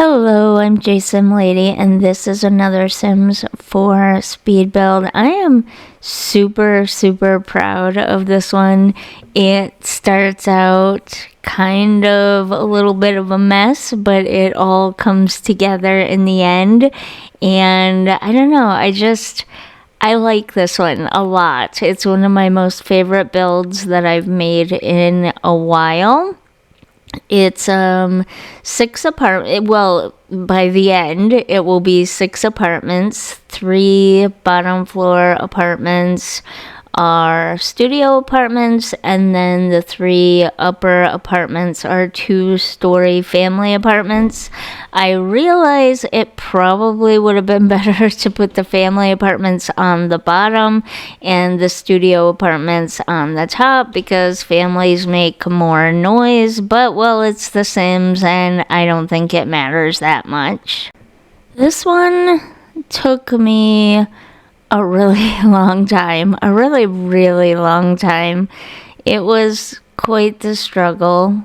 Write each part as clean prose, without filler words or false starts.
Hello, I'm JSimLady, and this is another Sims 4 speed build. I am super proud of this one. It starts out kind of a little bit of a mess, but it all comes together in the end. And I don't know, I like this one a lot. It's one of my most favorite builds that I've made in a while. It's 6 apartment. Well, by the end, it will be 6 apartments. 3 bottom floor apartments are studio apartments, and then the 3 upper apartments are 2-story family apartments. I realize it probably would have been better to put the family apartments on the bottom and the studio apartments on the top, because families make more noise, but well, it's The Sims and I don't think it matters that much. This one took me a really long time, a really long time. It was quite the struggle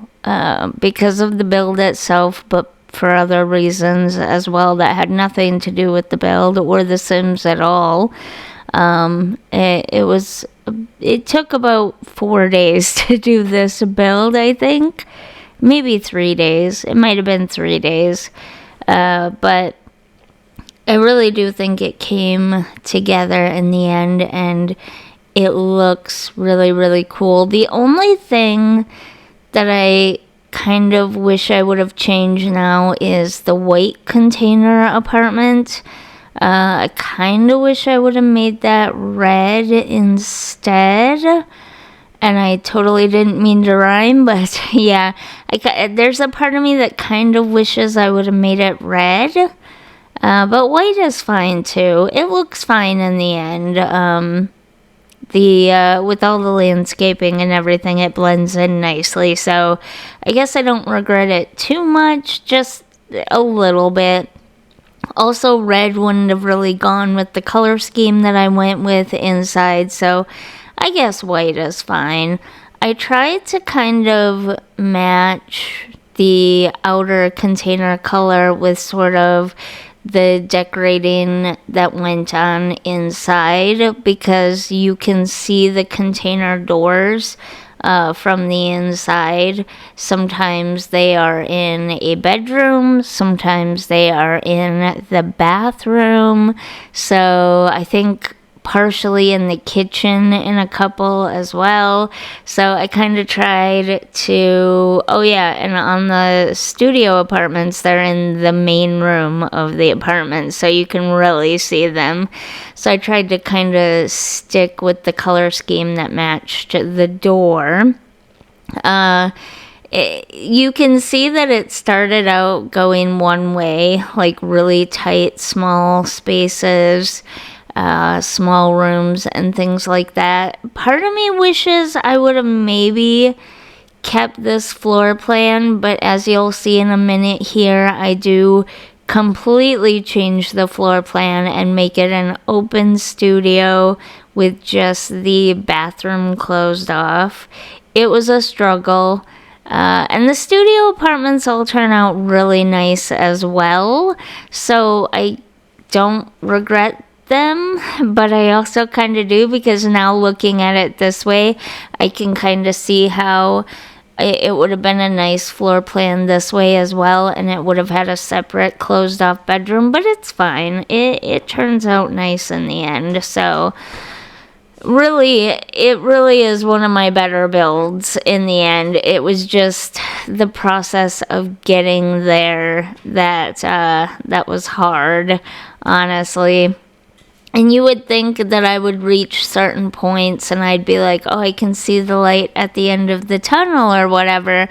because of the build itself, but for other reasons as well that had nothing to do with the build or The Sims at all. It took about 4 days to do this build, I think. Maybe 3 days. It might have been 3 days. But I really do think it came together in the end, and it looks really cool. The only thing that I kind of wish I would have changed now is the white container apartment. I kind of wish I would have made that red instead. And I totally didn't mean to rhyme, but yeah, there's a part of me that kind of wishes I would have made it red. But white is fine too. It looks fine in the end. With all the landscaping and everything, it blends in nicely. So I guess I don't regret it too much, just a little bit. Also, red wouldn't have really gone with the color scheme that I went with inside, so I guess white is fine. I tried to kind of match the outer container color with sort of the decorating that went on inside, because you can see the container doors from the inside. Sometimes they are in a bedroom, sometimes they are in the bathroom, so I think partially in the kitchen in a couple as well. So I kind of tried to, oh yeah, and on the studio apartments, they're in the main room of the apartment, so you can really see them. So I tried to kind of stick with the color scheme that matched the door. You can see that it started out going one way, like really tight, small spaces, small rooms and things like that. Part of me wishes I would have maybe kept this floor plan, but as you'll see in a minute here, I do completely change the floor plan and make it an open studio with just the bathroom closed off. It was a struggle. And the studio apartments all turn out really nice as well, so I don't regret them, but I also kind of do, because now looking at it this way, I can kind of see how it would have been a nice floor plan this way as well, and it would have had a separate closed off bedroom, but it's fine. It turns out nice in the end. So it really is one of my better builds in the end. It was just the process of getting there that was hard, honestly. And you would think that I would reach certain points and I'd be like, oh, I can see the light at the end of the tunnel or whatever.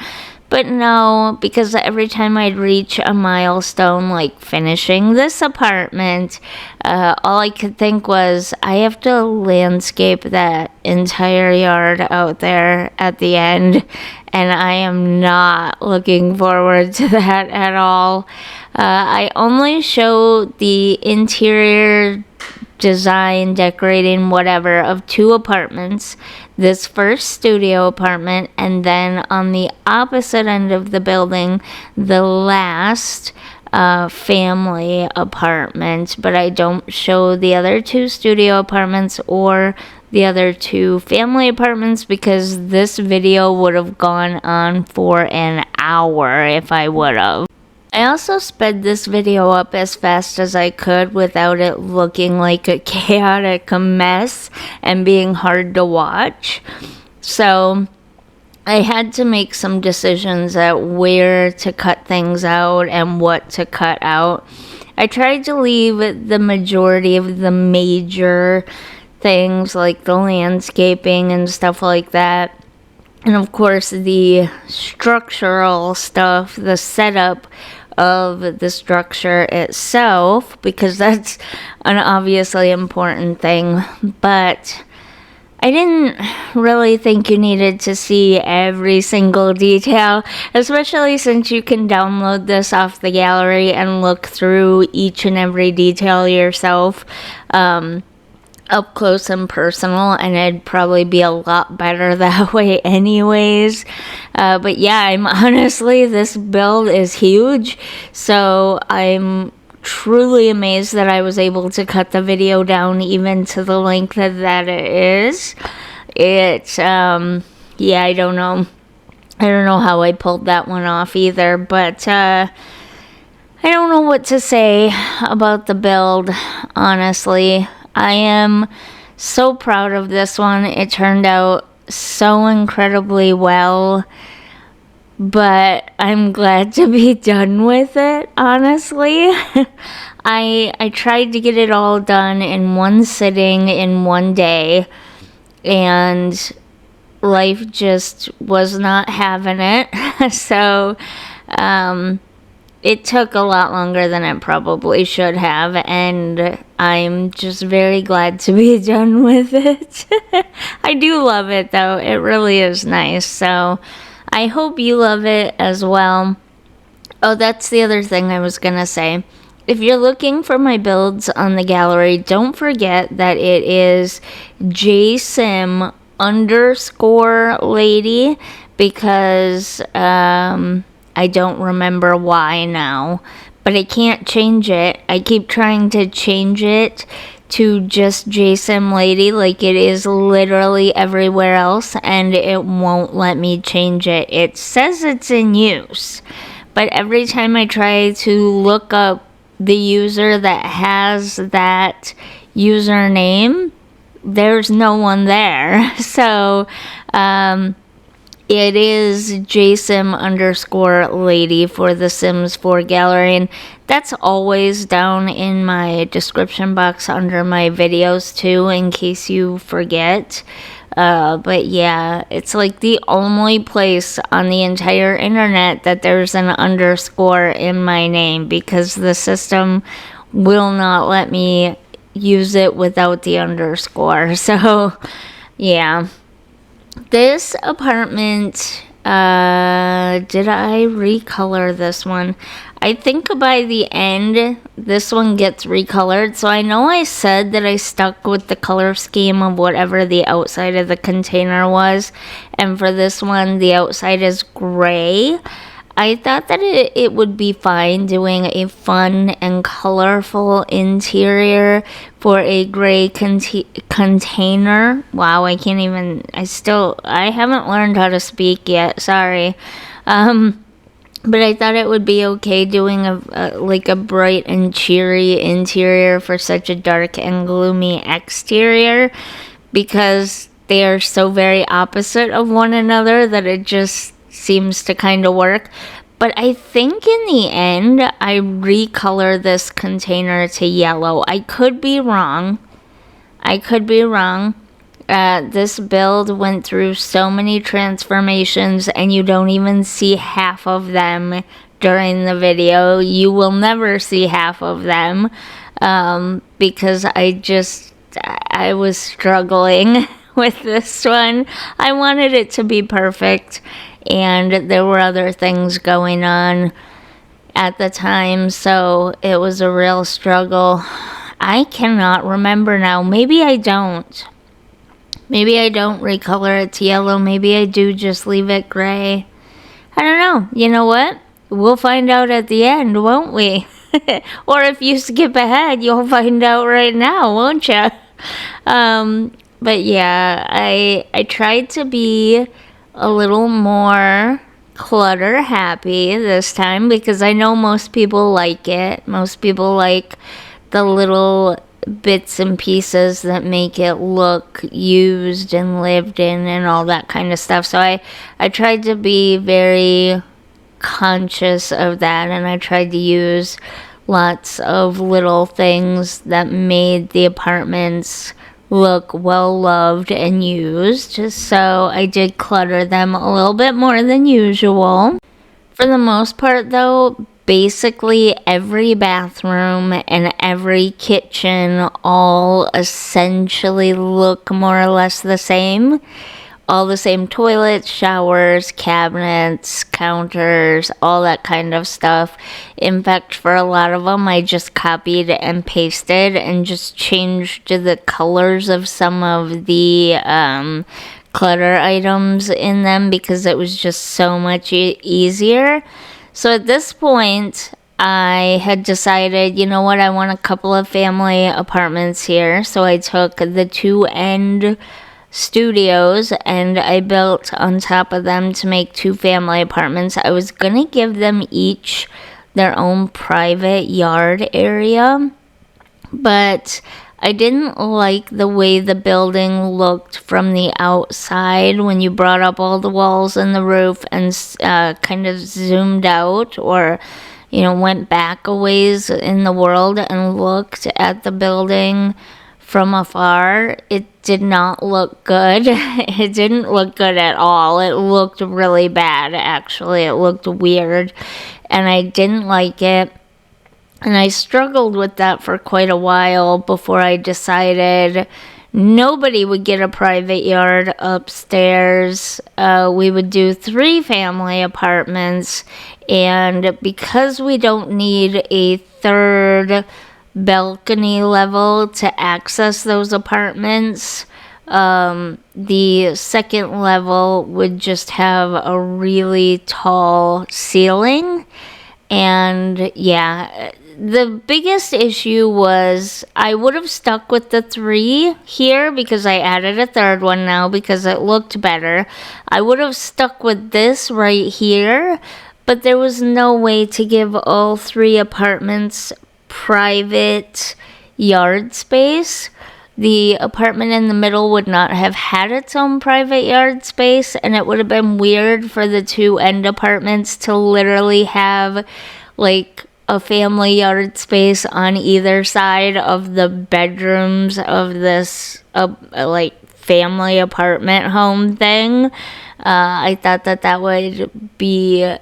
But no, because every time I'd reach a milestone, like finishing this apartment, all I could think was, I have to landscape that entire yard out there at the end. And I am not looking forward to that at all. I only show the interior design, decorating, whatever, of 2 apartments. This first studio apartment, and then on the opposite end of the building, the last family apartment, but I don't show the other 2 studio apartments or the other 2 family apartments because this video would have gone on for an hour if I would have. I also sped this video up as fast as I could without it looking like a chaotic mess and being hard to watch. So I had to make some decisions at where to cut things out and what to cut out. I tried to leave the majority of the major things like the landscaping and stuff like that. And of course the structural stuff, the setup of the structure itself, because that's an obviously important thing. But I didn't really think you needed to see every single detail, especially since you can download this off the gallery and look through each and every detail yourself. Up close and personal, and it'd probably be a lot better that way anyways. But yeah, I'm honestly, this build is huge, so I'm truly amazed that I was able to cut the video down even to the length that it is. It's yeah, I don't know how I pulled that one off either, but I don't know what to say about the build, honestly. I am so proud of this one. It turned out so incredibly well, but I'm glad to be done with it, honestly. I tried to get it all done in one sitting, in one day, and life just was not having it. So, it took a lot longer than it probably should have, and I'm just very glad to be done with it. I do love it, though. It really is nice, so I hope you love it as well. Oh, that's the other thing I was gonna say. If you're looking for my builds on the gallery, don't forget that it is JSimLady, because I don't remember why now, but I can't change it. I keep trying to change it to just JSimLady like it is literally everywhere else, and it won't let me change it. It says it's in use, but every time I try to look up the user that has that username, there's no one there. So, it is JSim_lady for the Sims 4 gallery, and that's always down in my description box under my videos too, in case you forget. But yeah, it's like the only place on the entire internet that there's an underscore in my name, because the system will not let me use it without the underscore. So yeah. This apartment, did I recolor this one? I think by the end, this one gets recolored. So I know I said that I stuck with the color scheme of whatever the outside of the container was. And for this one, the outside is gray. I thought that it would be fine doing a fun and colorful interior for a gray container. Wow, I haven't learned how to speak yet, sorry. But I thought it would be okay doing like a bright and cheery interior for such a dark and gloomy exterior, because they are so very opposite of one another that it just seems to kind of work. But I think in the end, I recolor this container to yellow. I could be wrong. This build went through so many transformations, and you don't even see half of them during the video. You will never see half of them, because I was struggling with this one. I wanted it to be perfect, and there were other things going on at the time, so it was a real struggle. I cannot remember now. Maybe I don't recolor it to yellow. Maybe I do just leave it gray. I don't know. You know what? We'll find out at the end, won't we? Or if you skip ahead, you'll find out right now, won't you? But yeah, I tried to be a little more clutter happy this time because I know most people like it. Most people like the little bits and pieces that make it look used and lived in and all that kind of stuff. So I tried to be very conscious of that, and I tried to use lots of little things that made the apartments look well loved and used. So I did clutter them a little bit more than usual. For the most part, though, basically every bathroom and every kitchen all essentially look more or less the same. All the same toilets, showers, cabinets, counters, all that kind of stuff. In fact, for a lot of them, I just copied and pasted and just changed the colors of some of the clutter items in them because it was just so much easier. So at this point, I had decided, you know what, I want a couple of family apartments here. So I took the two end studios and I built on top of them to make two family apartments. I was gonna give them each their own private yard area, but I didn't like the way the building looked from the outside when you brought up all the walls and the roof and kind of zoomed out, or went back a ways in the world and looked at the building from afar. It did not look good. It didn't look good at all. It looked really bad, actually. It looked weird, and I didn't like it. And I struggled with that for quite a while before I decided nobody would get a private yard upstairs. We would do 3 family apartments, and because we don't need a third balcony level to access those apartments, the second level would just have a really tall ceiling. And yeah, the biggest issue was I would have stuck with the 3 here because I added a third one now because it looked better. I would have stuck with this right here, but there was no way to give all 3 apartments private yard space. The apartment in the middle would not have had its own private yard space, and it would have been weird for the 2 end apartments to literally have like a family yard space on either side of the bedrooms of this like family apartment home thing. I thought that would be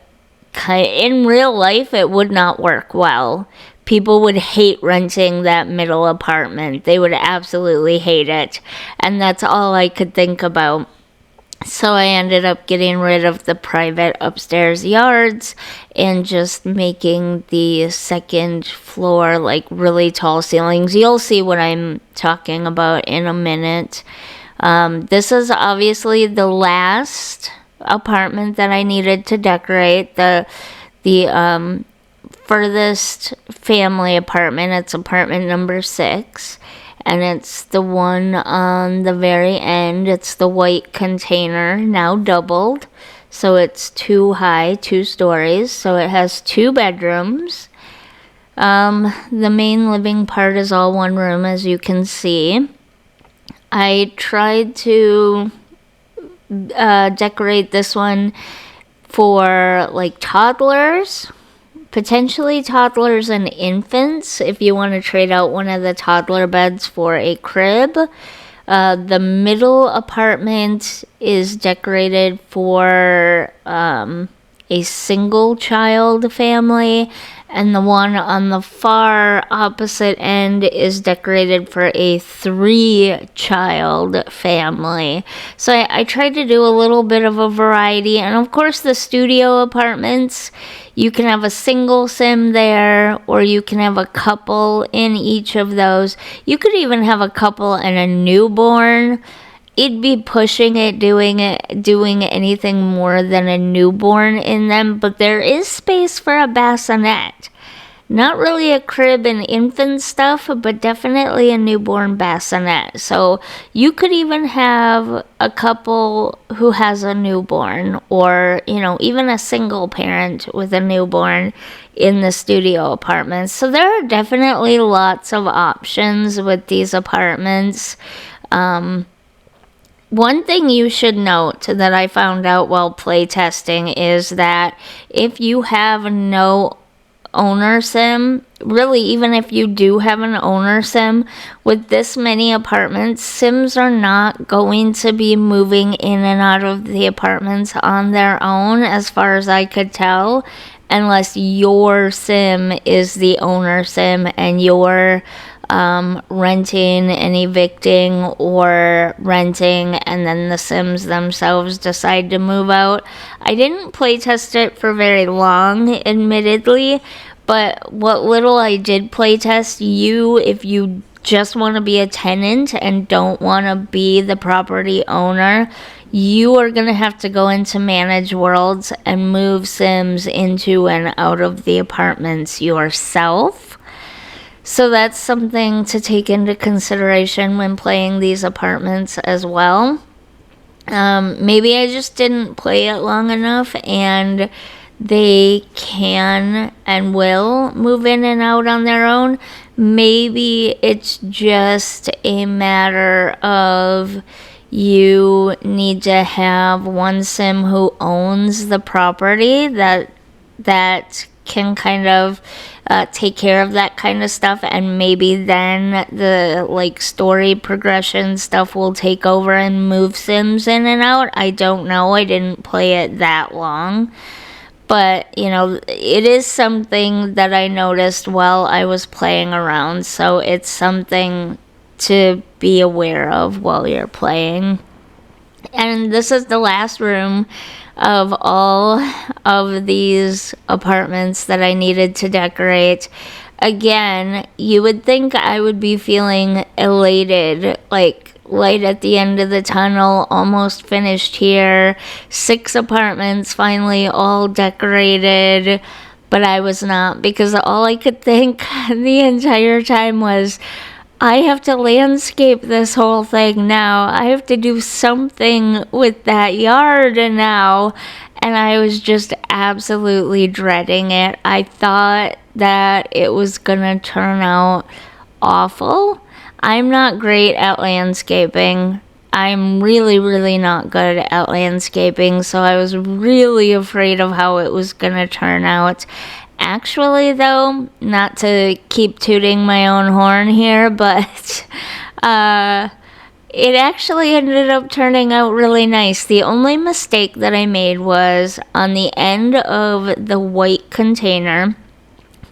in real life, it would not work well. People would hate renting that middle apartment. They would absolutely hate it. And that's all I could think about. So I ended up getting rid of the private upstairs yards and just making the second floor like really tall ceilings. You'll see what I'm talking about in a minute. This is obviously the last apartment that I needed to decorate. The furthest family apartment, it's apartment number 6, and it's the one on the very end. It's the white container, now doubled, so it's 2 high, 2 stories, so it has 2 bedrooms. The main living part is all one room, as you can see. I tried to decorate this one for like toddlers, potentially toddlers and infants, if you want to trade out one of the toddler beds for a crib. The middle apartment is decorated for a single child family, and the one on the far opposite end is decorated for a 3-child family. So I tried to do a little bit of a variety, and of course the studio apartments, you can have a single sim there, or you can have a couple in each of those. You could even have a couple and a newborn. It'd be pushing it, doing anything more than a newborn in them, but there is space for a bassinet. Not really a crib and infant stuff, but definitely a newborn bassinet. So you could even have a couple who has a newborn, or, even a single parent with a newborn in the studio apartments. So there are definitely lots of options with these apartments. One thing you should note that I found out while playtesting is that if you have no owner sim, really, even if you do have an owner sim, with this many apartments, sims are not going to be moving in and out of the apartments on their own, as far as I could tell, unless your sim is the owner sim and you're renting and evicting, or renting and then the sims themselves decide to move out. I didn't playtest it for very long, admittedly, but what little I did playtest, if you just want to be a tenant and don't want to be the property owner, you are going to have to go into manage worlds and move sims into and out of the apartments yourself. So that's something to take into consideration when playing these apartments as well. Maybe I just didn't play it long enough, and they can and will move in and out on their own. Maybe it's just a matter of you need to have one sim who owns the property that can kind of take care of that kind of stuff, and maybe then the story progression stuff will take over and move sims in and out. I don't know, I didn't play it that long, but it is something that I noticed while I was playing around, so it's something to be aware of while you're playing. And this is the last room of all of these apartments that I needed to decorate. Again, you would think I would be feeling elated, like light at the end of the tunnel, almost finished here, 6 apartments finally all decorated, but I was not, because all I could think the entire time was, I have to landscape this whole thing now. I have to do something with that yard now. And I was just absolutely dreading it. I thought that it was gonna turn out awful. I'm not great at landscaping. I'm really, really not good at landscaping, so I was really afraid of how it was gonna turn out. Actually, though, not to keep tooting my own horn here, but it actually ended up turning out really nice. The only mistake that I made was on the end of the white container,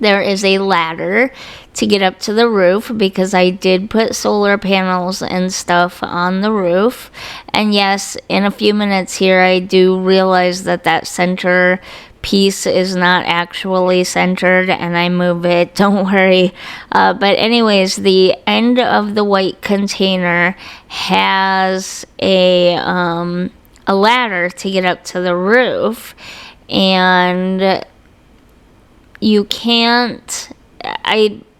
there is a ladder to get up to the roof, because I did put solar panels and stuff on the roof. And yes, in a few minutes here, I do realize that center piece is not actually centered, and I move it, don't worry. But anyways, the end of the white container has a ladder to get up to the roof, and you can't,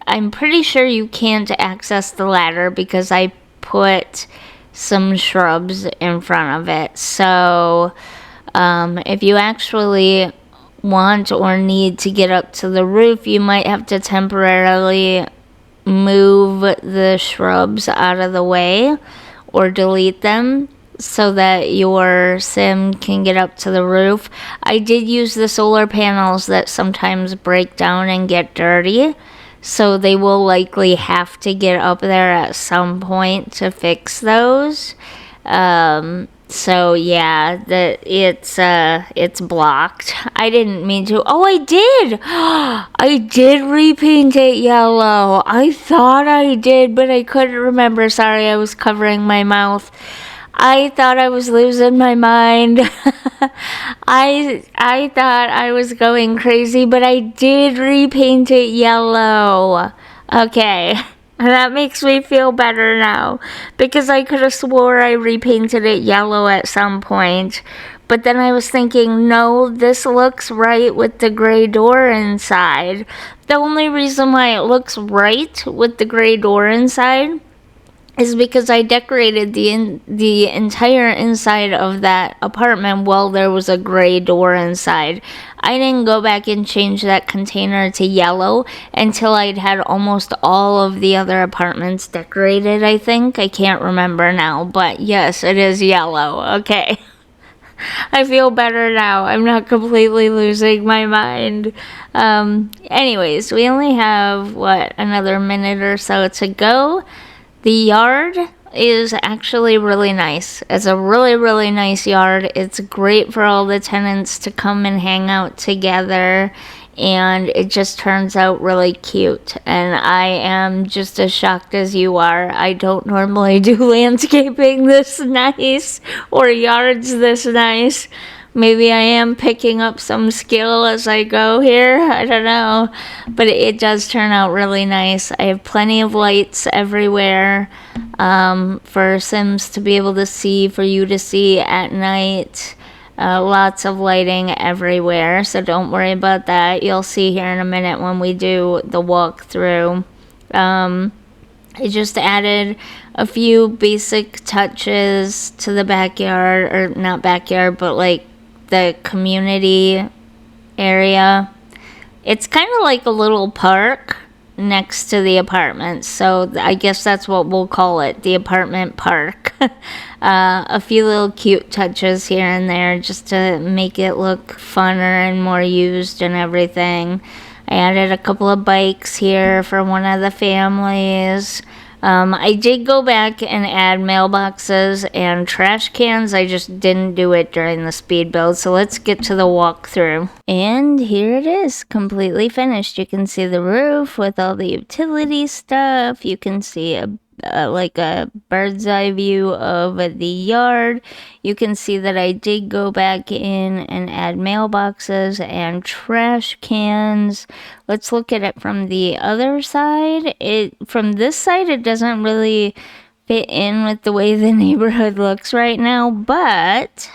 I'm pretty sure you can't access the ladder because I put some shrubs in front of it. So if you actually want or need to get up to the roof, you might have to temporarily move the shrubs out of the way or delete them so that your sim can get up to the roof. I did use the solar panels that sometimes break down and get dirty, so they will likely have to get up there at some point to fix those. So yeah, it's blocked. I didn't mean to. Oh, I did. I did repaint it yellow. I thought I did, but I couldn't remember. Sorry, I was covering my mouth. I thought I was losing my mind. I thought I was going crazy, but I did repaint it yellow. Okay. That makes me feel better now, because I could have swore I repainted it yellow at some point. But then I was thinking, no, this looks right with the gray door inside. The only reason why it looks right with the gray door inside is because I decorated the entire inside of that apartment while there was a gray door inside. I didn't go back and change that container to yellow until I'd had almost all of the other apartments decorated, I think. I can't remember now, but yes, it is yellow. Okay. I feel better now. I'm not completely losing my mind. Anyways, we only have, another minute or so to go. The yard is actually really nice. It's a really, really nice yard. It's great for all the tenants to come and hang out together. And it just turns out really cute. And I am just as shocked as you are. I don't normally do landscaping this nice or yards this nice. Maybe I am picking up some skill as I go here. I don't know. But it does turn out really nice. I have plenty of lights everywhere for Sims to be able to see, for you to see at night. Lots of lighting everywhere, so don't worry about that. You'll see here in a minute when we do the walkthrough. I just added a few basic touches to the backyard, or not backyard, but like the community area. It's kind of like a little park next to the apartments, so I guess that's what we'll call it, the apartment park. A few little cute touches here and there just to make it look funner and more used and everything. I added a couple of bikes here for one of the families. I did go back and add mailboxes and trash cans. I just didn't do it during the speed build. So let's get to the walkthrough. And here it is, completely finished. You can see the roof with all the utility stuff. You can see like a bird's eye view of the yard. You can see that I did go back in and add mailboxes and trash cans. Let's look at it from the other side. From this side, it doesn't really fit in with the way the neighborhood looks right now, but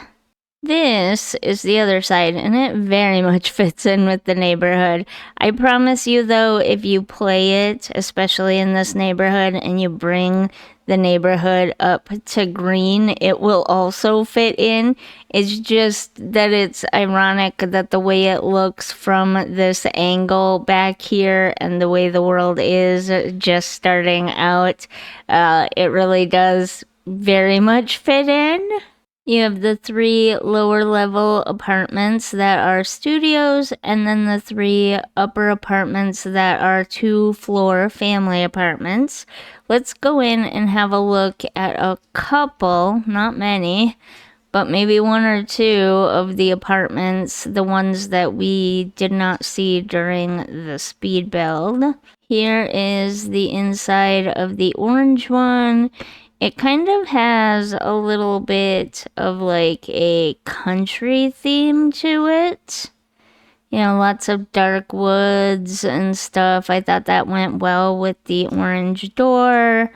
this is the other side, and it very much fits in with the neighborhood. I promise you, though, if you play it, especially in this neighborhood, and you bring the neighborhood up to green, it will also fit in. It's just that it's ironic that the way it looks from this angle back here and the way the world is just starting out, it really does very much fit in. You have the 3 lower level apartments that are studios, and then the 3 upper apartments that are 2-floor family apartments. Let's go in and have a look at a couple, not many, but maybe 1 or 2 of the apartments, the ones that we did not see during the speed build. Here is the inside of the orange one. It kind of has a little bit of like a country theme to it. You know, lots of dark woods and stuff. I thought that went well with the orange door.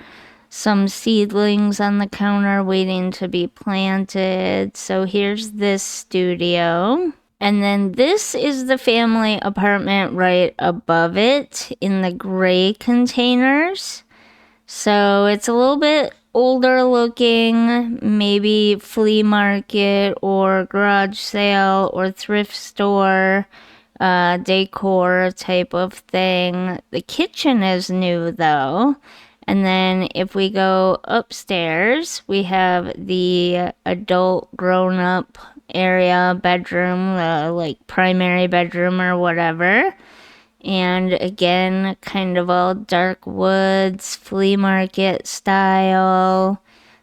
Some seedlings on the counter waiting to be planted. So here's this studio. And then this is the family apartment right above it in the gray containers. So it's a little bit older looking, maybe flea market or garage sale or thrift store decor type of thing. The kitchen is new though. And then if we go upstairs, we have the adult grown-up area, bedroom, like primary bedroom or whatever. And again, kind of all dark woods, flea market style.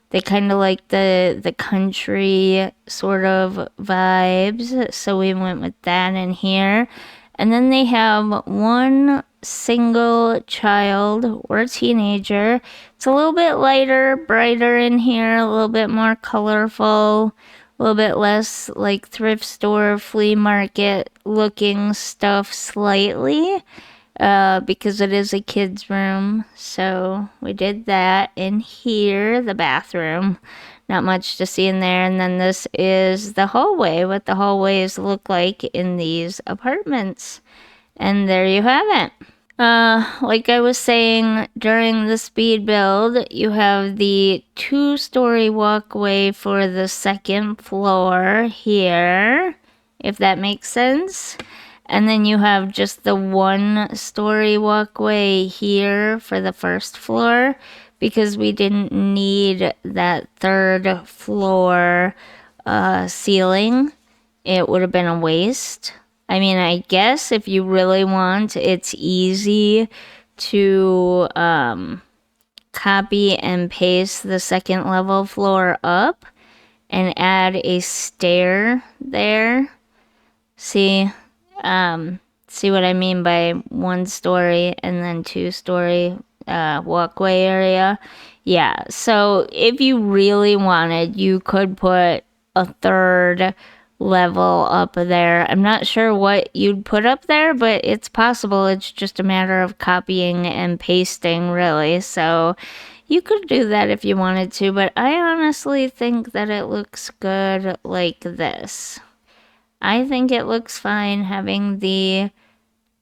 They kind of like the country sort of vibes, so we went with that in here. And then they have 1 single child or teenager. It's a little bit lighter, brighter in here, a little bit more colorful, a little bit less like thrift store, flea market looking stuff slightly, because it is a kid's room. So we did that in here, the bathroom. Not much to see in there. And then this is the hallway, what the hallways look like in these apartments. And there you have it. Like I was saying, during the speed build, you have the 2-story walkway for the second floor here, if that makes sense. And then you have just the 1-story walkway here for the first floor, because we didn't need that 3rd floor ceiling. It would have been a waste. I mean, I guess if you really want, it's easy to copy and paste the 2nd level floor up and add a stair there. See what I mean by 1-story and then 2-story walkway area? Yeah, so if you really wanted, you could put a 3rd level up there. I'm not sure what you'd put up there, but it's possible. It's just a matter of copying and pasting, really. So you could do that if you wanted to, but I honestly think that it looks good like this. I think it looks fine having the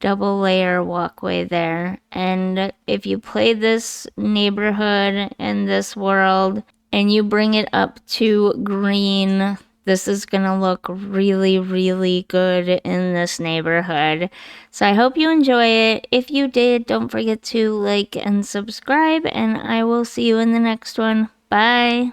double layer walkway there. And if you play this neighborhood and this world and you bring it up to green, this is gonna look really, really good in this neighborhood. So I hope you enjoy it. If you did, don't forget to like and subscribe, and I will see you in the next one. Bye.